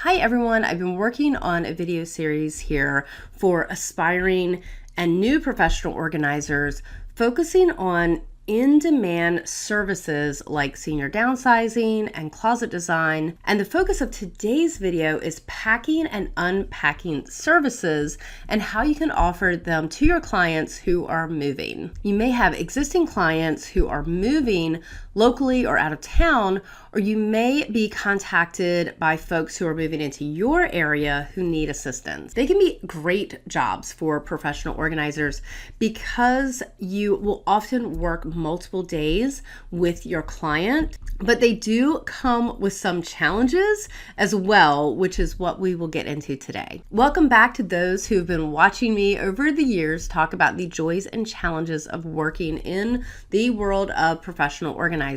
Hi everyone, I've been working on a video series here for aspiring and new professional organizers focusing on in-demand services like senior downsizing and closet design. And the focus of today's video is packing and unpacking services and how you can offer them to your clients who are moving. You may have existing clients who are moving locally or out of town, or you may be contacted by folks who are moving into your area who need assistance. They can be great jobs for professional organizers because you will often work multiple days with your client, but they do come with some challenges as well, which is what we will get into today. Welcome back to those who've been watching me over the years talk about the joys and challenges of working in the world of professional organizing.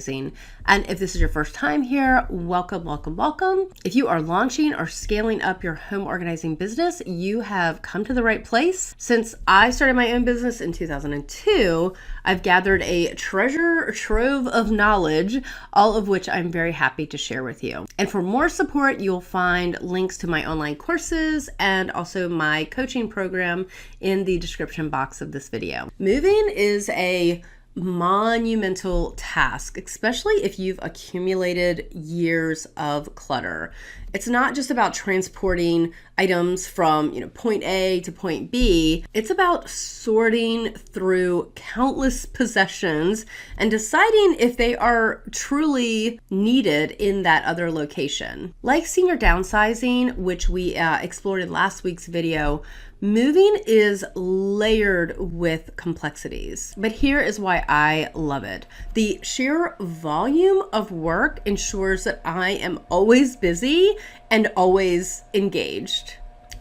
And if this is your first time here, welcome, welcome, welcome. If you are launching or scaling up your home organizing business, you have come to the right place. Since I started my own business in 2002, I've gathered a treasure trove of knowledge, all of which I'm very happy to share with you. And for more support, you'll find links to my online courses and also my coaching program in the description box of this video. Moving is a monumental task, especially if you've accumulated years of clutter. It's not just about transporting items from point A to point B. It's about sorting through countless possessions and deciding if they are truly needed in that other location. Like senior downsizing, which we explored in last week's video, moving is layered with complexities, but here is why I love it. The sheer volume of work ensures that I am always busy and always engaged.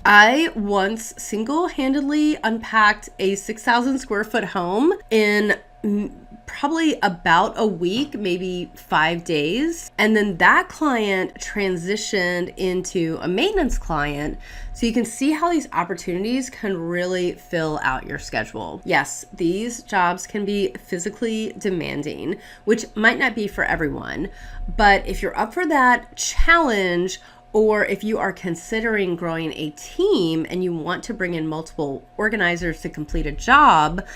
I once single-handedly unpacked a 6,000 square foot home in probably about a week, maybe 5 days. And then that client transitioned into a maintenance client. So you can see how these opportunities can really fill out your schedule. Yes, these jobs can be physically demanding, which might not be for everyone. But if you're up for that challenge, or if you are considering growing a team and you want to bring in multiple organizers to complete a job,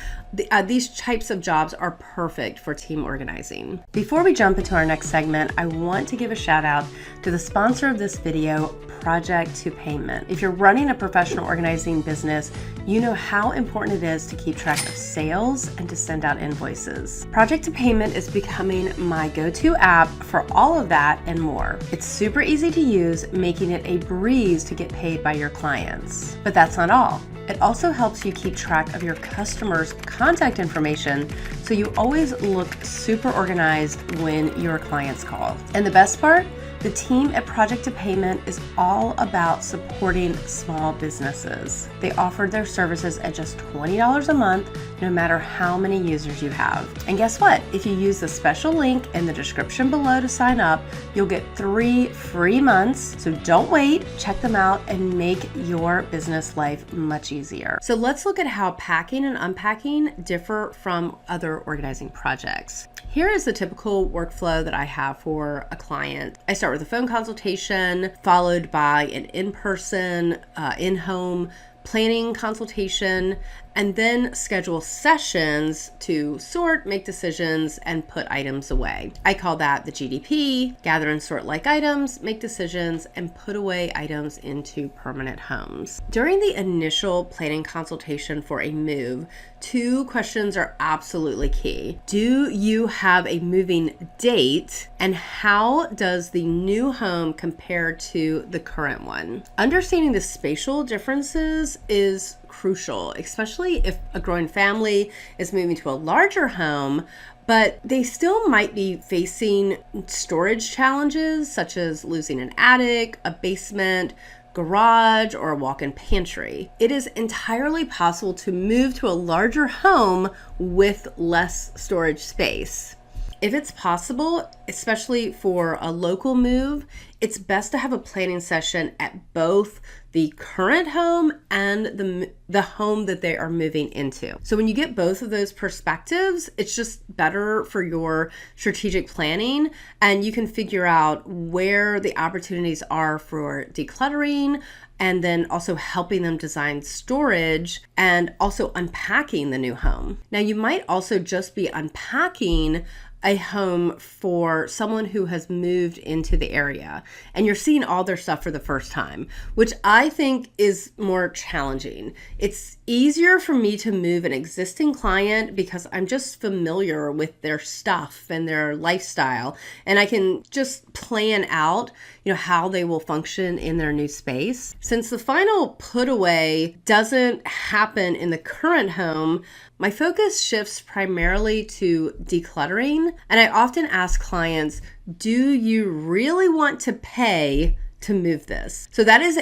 these types of jobs are perfect for team organizing. Before we jump into our next segment, I want to give a shout out to the sponsor of this video, Project to Payment. If you're running a professional organizing business, you know how important it is to keep track of sales and to send out invoices. Project to Payment is becoming my go-to app for all of that and more. It's super easy to use, making it a breeze to get paid by your clients. But that's not all. It also helps you keep track of your customers' contact information so you always look super organized when your clients call. And the best part? The team at Project to Payment is all about supporting small businesses. They offer their services at just $20 a month, no matter how many users you have. And guess what? If you use the special link in the description below to sign up, you'll get 3 free months. So don't wait, check them out and make your business life much easier. So let's look at how packing and unpacking differ from other organizing projects. Here is the typical workflow that I have for a client. I start with a phone consultation, followed by an in-person, in-home planning consultation, and then schedule sessions to sort, make decisions, and put items away. I call that the GDP, gather and sort like items, make decisions, and put away items into permanent homes. During the initial planning consultation for a move, 2 questions are absolutely key. Do you have a moving date? And how does the new home compare to the current one? Understanding the spatial differences is crucial, especially if a growing family is moving to a larger home, but they still might be facing storage challenges such as losing an attic, a basement, garage, or a walk-in pantry. It is entirely possible to move to a larger home with less storage space. If it's possible, especially for a local move, it's best to have a planning session at both the current home and the home that they are moving into. So when you get both of those perspectives, it's just better for your strategic planning, and you can figure out where the opportunities are for decluttering, and then also helping them design storage and also unpacking the new home. Now, you might also just be unpacking a home for someone who has moved into the area and you're seeing all their stuff for the first time, which I think is more challenging. It's easier for me to move an existing client because I'm just familiar with their stuff and their lifestyle, and I can just plan out, how they will function in their new space. Since the final put away doesn't happen in the current home, my focus shifts primarily to decluttering, and I often ask clients, do you really want to pay to move this? So that is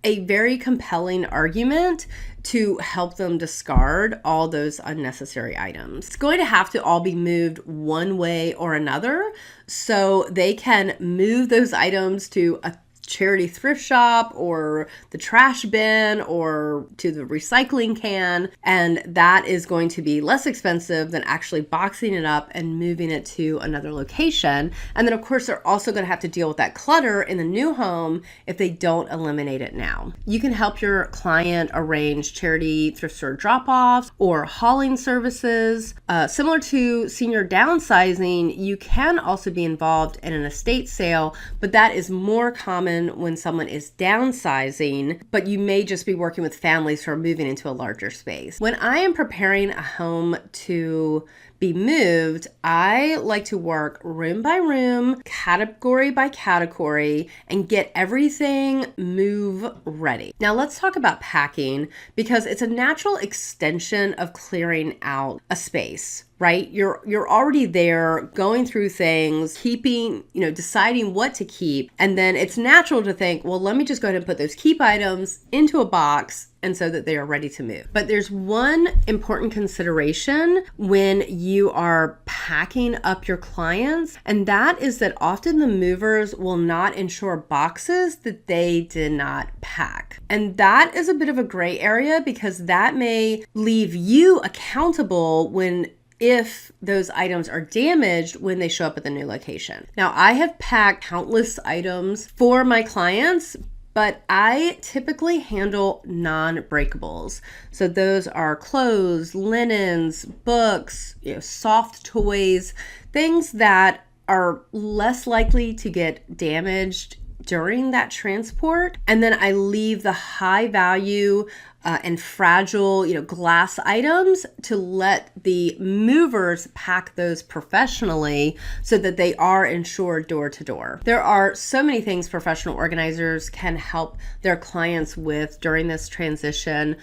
a very compelling argument to help them discard all those unnecessary items. It's going to have to all be moved one way or another, so they can move those items to a charity thrift shop or the trash bin or to the recycling can, and that is going to be less expensive than actually boxing it up and moving it to another location. And then of course they're also going to have to deal with that clutter in the new home if they don't eliminate it now. You can help your client arrange charity thrift store drop-offs or hauling services. Similar to senior downsizing, you can also be involved in an estate sale, but that is more common when someone is downsizing, but you may just be working with families who are moving into a larger space. When I am preparing a home to be moved, I like to work room by room, category by category, and get everything move ready. Now let's talk about packing, because it's a natural extension of clearing out a space. Right? You're already there going through things, keeping, deciding what to keep. And then it's natural to think, well, let me just go ahead and put those keep items into a box and so that they are ready to move. But there's one important consideration when you are packing up your clients, and that is that often the movers will not insure boxes that they did not pack. And that is a bit of a gray area because that may leave you accountable if those items are damaged when they show up at the new location. Now, I have packed countless items for my clients, but I typically handle non-breakables. So those are clothes, linens, books, soft toys, things that are less likely to get damaged during that transport. And then I leave the high value and fragile, glass items to let the movers pack those professionally so that they are insured door to door. There are so many things professional organizers can help their clients with during this transition.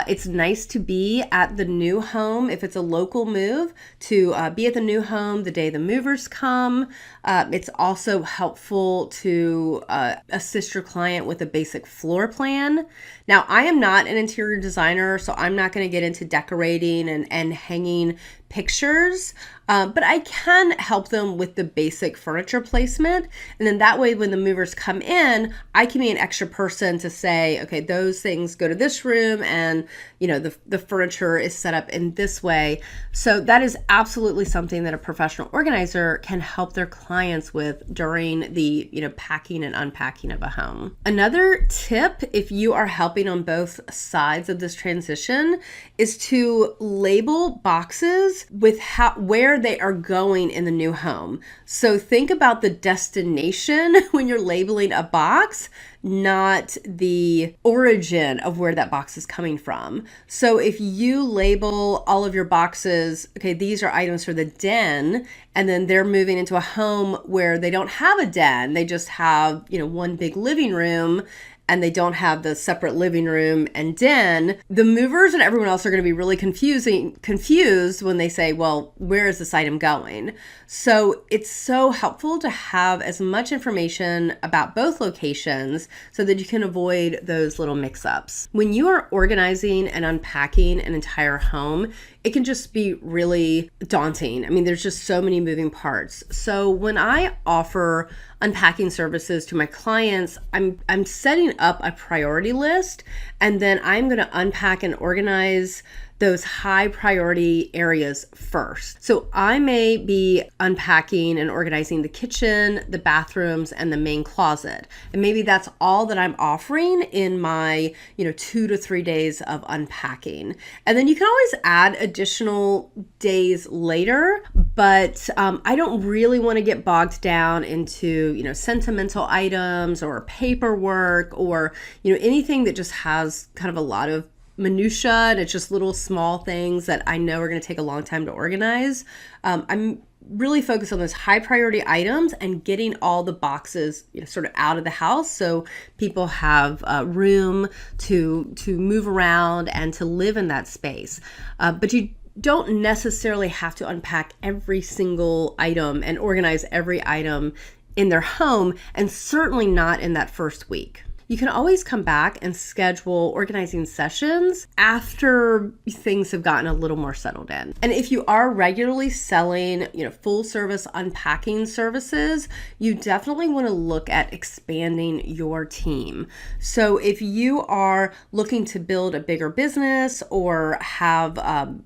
It's nice to be at the new home if it's a local move, to be at the new home the day the movers come. It's also helpful to assist your client with a basic floor plan. Now, I am not an interior designer, so I'm not going to get into decorating and hanging pictures, but I can help them with the basic furniture placement. And then that way, when the movers come in, I can be an extra person to say, okay, those things go to this room, and the furniture is set up in this way. So that is absolutely something that a professional organizer can help their clients with during the packing and unpacking of a home. Another tip, if you are helping on both sides of this transition, is to label boxes with where they are going in the new home. So think about the destination when you're labeling a box, not the origin of where that box is coming from. So if you label all of your boxes, okay, these are items for the den, and then they're moving into a home where they don't have a den, they just have, one big living room, and they don't have the separate living room and den, the movers and everyone else are going to be really confused when they say, well, where is this item going? So it's so helpful to have as much information about both locations so that you can avoid those little mix-ups. When you are organizing and unpacking an entire home, it can just be really daunting. I mean, there's just so many moving parts. So when I offer unpacking services to my clients, I'm setting up a priority list, and then I'm going to unpack and organize those high priority areas first. So I may be unpacking and organizing the kitchen, the bathrooms, and the main closet. And maybe that's all that I'm offering in my, 2 to 3 days of unpacking. And then you can always add additional days later, but I don't really want to get bogged down into, sentimental items or paperwork or, anything that just has kind of a lot of minutia, and it's just little small things that I know are going to take a long time to organize. I'm really focused on those high priority items and getting all the boxes sort of out of the house so people have room to move around and to live in that space. But you don't necessarily have to unpack every single item and organize every item in their home, and certainly not in that first week. You can always come back and schedule organizing sessions after things have gotten a little more settled in. And if you are regularly selling, full service unpacking services, you definitely want to look at expanding your team. So if you are looking to build a bigger business or have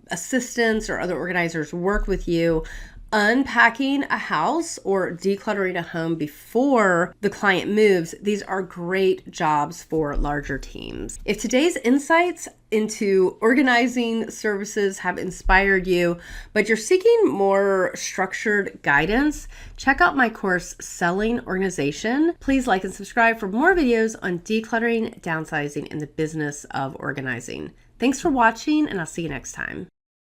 assistants or other organizers work with you, unpacking a house or decluttering a home before the client moves, these are great jobs for larger teams. If today's insights into organizing services have inspired you, but you're seeking more structured guidance, check out my course, Selling Organization. Please like and subscribe for more videos on decluttering, downsizing, and the business of organizing. Thanks for watching, and I'll see you next time.